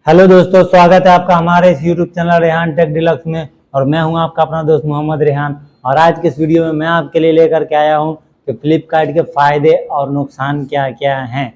Hello दोस्तों, स्वागत है आपका हमारे इस YouTube channel Rehan tech deluxe में। और मैं हूं आपका अपना दोस्त मोहम्मद रेहान। और आज के इस वीडियो में मैं आपके लिए लेकर के आया हूं कि फ्लिपकार्ट के फ़ायदे और नुकसान क्या क्या हैं।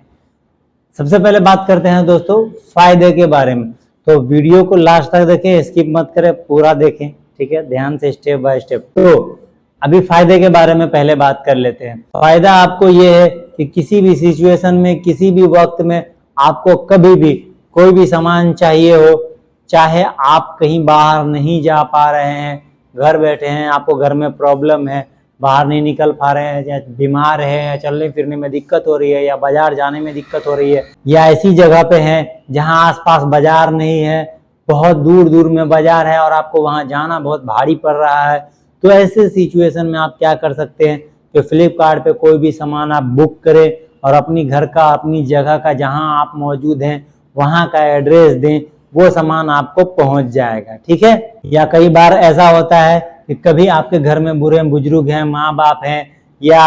सबसे पहले बात करते हैं दोस्तों फ़ायदे के बारे में। तो वीडियो को लास्ट तक देखें, स्किप मत करें, पूरा देखें, ठीक है, ध्यान से स्टेप बाय स्टेप। तो अभी फ़ायदे के बारे में पहले बात कर लेते हैं। फ़ायदा आपको ये है कि किसी भी सिचुएशन में, किसी भी वक्त में आपको कभी भी कोई भी सामान चाहिए हो, चाहे आप कहीं बाहर नहीं जा पा रहे हैं, घर बैठे हैं, आपको घर में प्रॉब्लम है, बाहर नहीं निकल पा रहे हैं, या बीमार है, या चलने फिरने में दिक्कत हो रही है, या बाजार जाने में दिक्कत हो रही है, या ऐसी जगह पे हैं जहां आसपास बाजार नहीं है, बहुत दूर दूर में बाजार है और आपको वहां जाना बहुत भारी पड़ रहा है, तो ऐसे सिचुएशन में आप क्या कर सकते हैं कि फ्लिपकार्ट पे कोई भी सामान आप बुक करें और अपनी घर का, अपनी जगह का, जहां आप मौजूद हैं वहां का एड्रेस दें, वो सामान आपको पहुंच जाएगा, ठीक है। या कई बार ऐसा होता है कि कभी आपके घर में बूढ़े बुजुर्ग हैं, माँ बाप हैं, या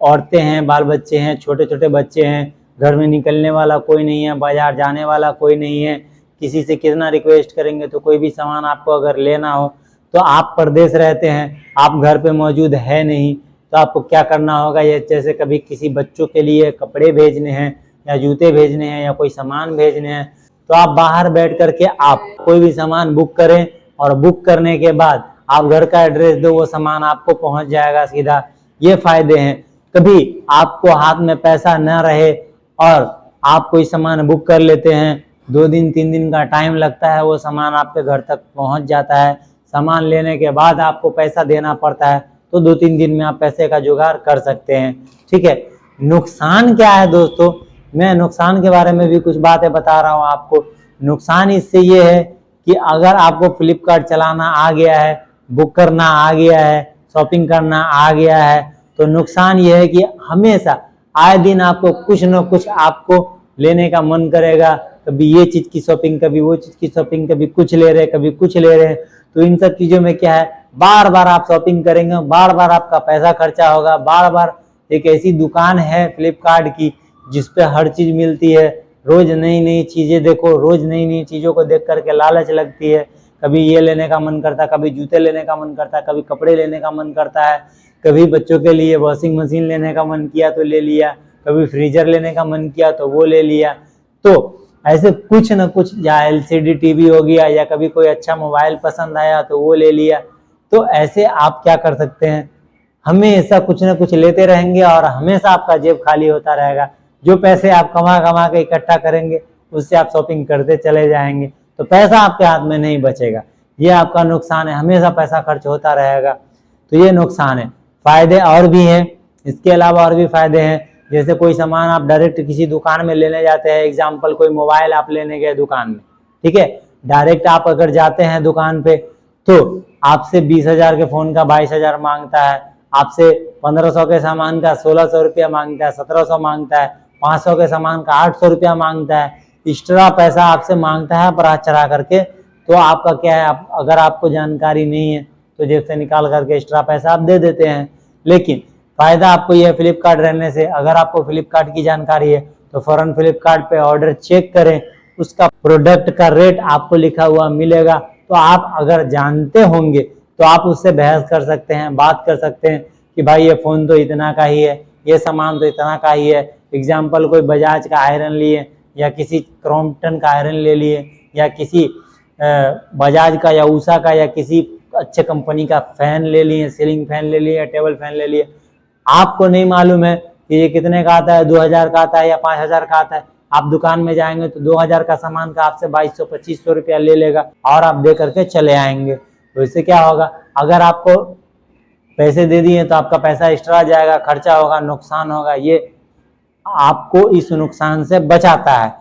औरतें हैं, बाल बच्चे हैं, छोटे छोटे बच्चे हैं, घर में निकलने वाला कोई नहीं है, बाजार जाने वाला कोई नहीं है, किसी से कितना रिक्वेस्ट करेंगे तो कोई भी सामान आपको अगर लेना हो, तो आप परदेश रहते हैं, आप घर पे मौजूद है नहीं, तो आपको क्या करना होगा, ये जैसे कभी किसी बच्चों के लिए कपड़े भेजने हैं, या जूते भेजने हैं, या कोई सामान भेजने हैं, तो आप बाहर बैठ करके आप कोई भी सामान बुक करें, और बुक करने के बाद आप घर का एड्रेस दो, वो सामान आपको पहुंच जाएगा सीधा। ये फायदे हैं। कभी आपको हाथ में पैसा न रहे और आप कोई सामान बुक कर लेते हैं, 2 दिन 3 दिन का टाइम लगता है, वो सामान आपके घर तक पहुंच जाता है। सामान लेने के बाद आपको पैसा देना पड़ता है, तो 2-3 दिन में आप पैसे का जुगाड़ कर सकते हैं, ठीक है। नुकसान क्या है दोस्तों, मैं नुकसान के बारे में भी कुछ बातें बता रहा हूँ आपको। नुकसान इससे ये है कि अगर आपको फ्लिपकार्ट चलाना आ गया है, बुक करना आ गया है, शॉपिंग करना आ गया है, तो नुकसान ये है कि हमेशा आए दिन आपको कुछ न कुछ आपको लेने का मन करेगा। कभी ये चीज़ की शॉपिंग, कभी वो चीज़ की शॉपिंग, कभी कुछ ले रहे, कभी कुछ ले रहे हैं। तो इन सब चीज़ों में क्या है, बार बार आप शॉपिंग करेंगे, बार बार आपका पैसा खर्चा होगा, बार बार। एक ऐसी दुकान है फ्लिपकार्ट की जिसपे हर चीज़ मिलती है, रोज नई नई चीज़ें देखो, रोज नई नई चीज़ों को देख करके लालच लगती है। कभी ये लेने का मन करता है, कभी जूते लेने का मन करता है, कभी कपड़े लेने का मन करता है, कभी बच्चों के लिए वॉशिंग मशीन लेने का मन किया तो ले लिया, कभी फ्रीजर लेने का मन किया तो वो ले लिया। तो ऐसे कुछ न कुछ, या LCD टीवी हो गया, या कभी कोई अच्छा मोबाइल पसंद आया तो वो ले लिया। तो ऐसे आप क्या कर सकते हैं, हमेशा कुछ न कुछ लेते रहेंगे और हमेशा आपका जेब खाली होता रहेगा। जो पैसे आप कमा कमा के इकट्ठा करेंगे, उससे आप शॉपिंग करते चले जाएंगे, तो पैसा आपके हाथ में नहीं बचेगा। ये आपका नुकसान है, हमेशा पैसा खर्च होता रहेगा, तो ये नुकसान है। फायदे और भी हैं, इसके अलावा और भी फायदे हैं। जैसे कोई सामान आप डायरेक्ट किसी दुकान में लेने जाते हैं, एग्जाम्पल कोई मोबाइल आप लेने गए दुकान में, ठीक है, डायरेक्ट आप अगर जाते हैं दुकान पे, तो आपसे 20,000 के फोन का 22,000 मांगता है, आपसे 1500 के सामान का 1600 रुपया मांगता है, 1700 मांगता है, 500 के सामान का 800 रुपया मांगता है, एक्स्ट्रा पैसा आपसे मांगता है बढ़ा चढ़ा करके। तो आपका क्या है, अगर आपको जानकारी नहीं है तो जेब से निकाल करके एक्स्ट्रा पैसा आप दे देते हैं। लेकिन फायदा आपको यह फ्लिपकार्ट रहने से, अगर आपको फ्लिपकार्ट की जानकारी है तो फौरन फ्लिपकार्ट पे ऑर्डर चेक करें, उसका प्रोडक्ट का रेट आपको लिखा हुआ मिलेगा। तो आप अगर जानते होंगे तो आप उससे बहस कर सकते हैं, बात कर सकते हैं कि भाई ये फ़ोन तो इतना का ही है, ये सामान तो इतना का ही है। एग्जाम्पल कोई बजाज का आयरन लिए, या किसी क्रॉम्पटन का आयरन ले लिए, या किसी बजाज का या उषा का या किसी अच्छे कंपनी का फ़ैन ले लिए, सीलिंग फैन ले लिए, टेबल फैन ले लिए। आपको नहीं मालूम है कि ये कितने का आता है, 2000 का आता है या 5000 का आता है। आप दुकान में जाएंगे तो 2000 का सामान का आपसे 2200-2500 रुपया ले लेगा और आप दे करके चले आएंगे। तो इससे क्या होगा, अगर आपको पैसे दे दिए तो आपका पैसा एक्स्ट्रा जाएगा, खर्चा होगा, नुकसान होगा। ये आपको इस नुकसान से बचाता है,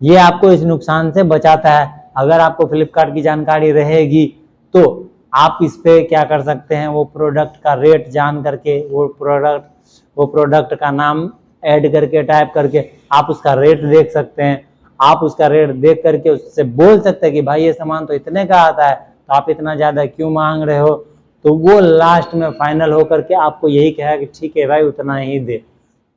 ये आपको इस नुकसान से बचाता है। अगर आपको फ्लिपकार्ट की जानकारी रहेगी तो आप इस पे क्या कर सकते हैं, वो प्रोडक्ट का रेट जान करके, वो प्रोडक्ट का नाम ऐड करके, टाइप करके आप उसका रेट देख सकते हैं। आप उसका रेट देख करके उससे बोल सकते हैं कि भाई ये सामान तो इतने का आता है, तो आप इतना ज़्यादा क्यों मांग रहे हो। तो वो लास्ट में फाइनल होकर के आपको यही कहेगा कि ठीक है भाई, उतना ही दे,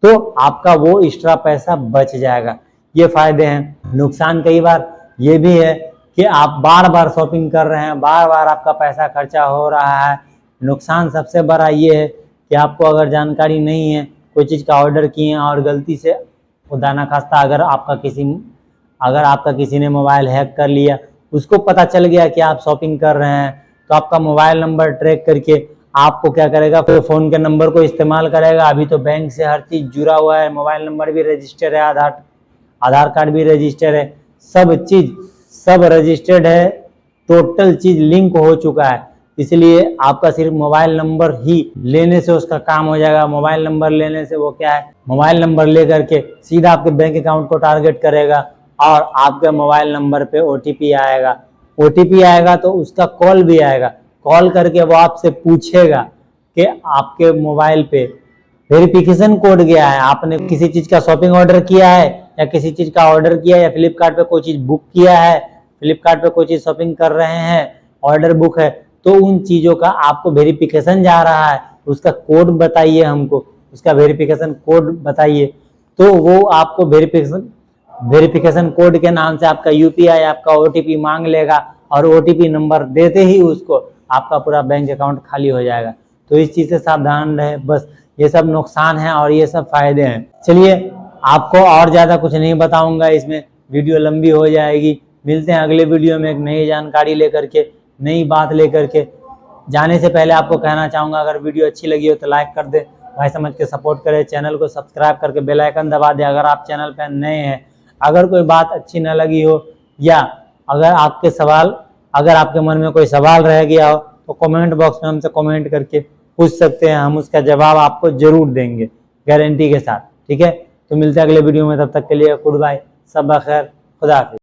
तो आपका वो एक्स्ट्रा पैसा बच जाएगा। ये फायदे हैं। नुकसान कई बार ये भी है कि आप बार बार शॉपिंग कर रहे हैं, बार बार आपका पैसा खर्चा हो रहा है। नुकसान सबसे बड़ा ये है कि आपको अगर जानकारी नहीं है, कोई चीज़ का ऑर्डर किए और गलती से खुदा ना खास्ता अगर आपका किसी ने मोबाइल हैक कर लिया, उसको पता चल गया कि आप शॉपिंग कर रहे हैं, तो आपका मोबाइल नंबर ट्रैक करके आपको क्या करेगा, फिर फ़ोन के नंबर को इस्तेमाल करेगा। अभी तो बैंक से हर चीज़ जुड़ा हुआ है, मोबाइल नंबर भी रजिस्टर है, आधार कार्ड भी रजिस्टर है, सब रजिस्टर्ड है, टोटल चीज़ लिंक हो चुका है। इसलिए आपका सिर्फ मोबाइल नंबर ही लेने से उसका काम हो जाएगा। मोबाइल नंबर लेने से वो क्या है, मोबाइल नंबर ले करके सीधा आपके बैंक अकाउंट को टारगेट करेगा और आपके मोबाइल नंबर पे ओटीपी आएगा तो उसका कॉल भी आएगा। कॉल करके वो आपसे पूछेगा कि आपके मोबाइल पे वेरिफिकेशन कोड गया है, आपने किसी चीज़ का शॉपिंग ऑर्डर किया है या किसी चीज़ का ऑर्डर किया है या फ्लिपकार्ट पे कोई चीज़ बुक किया है, फ्लिपकार्ट पे कोई चीज़ शॉपिंग कर रहे हैं, ऑर्डर बुक है, तो उन चीज़ों का आपको वेरिफिकेशन जा रहा है, उसका कोड बताइए हमको, उसका वेरिफिकेशन कोड बताइए। तो वो आपको वेरिफिकेशन कोड के नाम से आपका यूपीआई, आपका ओटीपी मांग लेगा और ओटीपी नंबर देते ही उसको आपका पूरा बैंक अकाउंट खाली हो जाएगा। तो इस चीज़ से सावधान रहे। बस ये सब नुकसान है और ये सब फायदे हैं। चलिए, आपको और ज़्यादा कुछ नहीं बताऊंगा, इसमें वीडियो लंबी हो जाएगी। मिलते हैं अगले वीडियो में एक नई जानकारी लेकर के, नई बात लेकर के। जाने से पहले आपको कहना चाहूँगा, अगर वीडियो अच्छी लगी हो तो लाइक कर दे, भाई समझ के सपोर्ट करें, चैनल को सब्सक्राइब करके बेल आइकन दबा दें अगर आप चैनल पर नए हैं। अगर कोई बात अच्छी न लगी हो या अगर आपके मन में कोई सवाल रह गया हो तो कमेंट बॉक्स में हमसे कमेंट करके पूछ सकते हैं, हम उसका जवाब आपको जरूर देंगे गारंटी के साथ। ठीक है, तो मिलते हैं अगले वीडियो में, तब तक के लिए गुड बाय, सब बखैर, खुदा हाफिज़।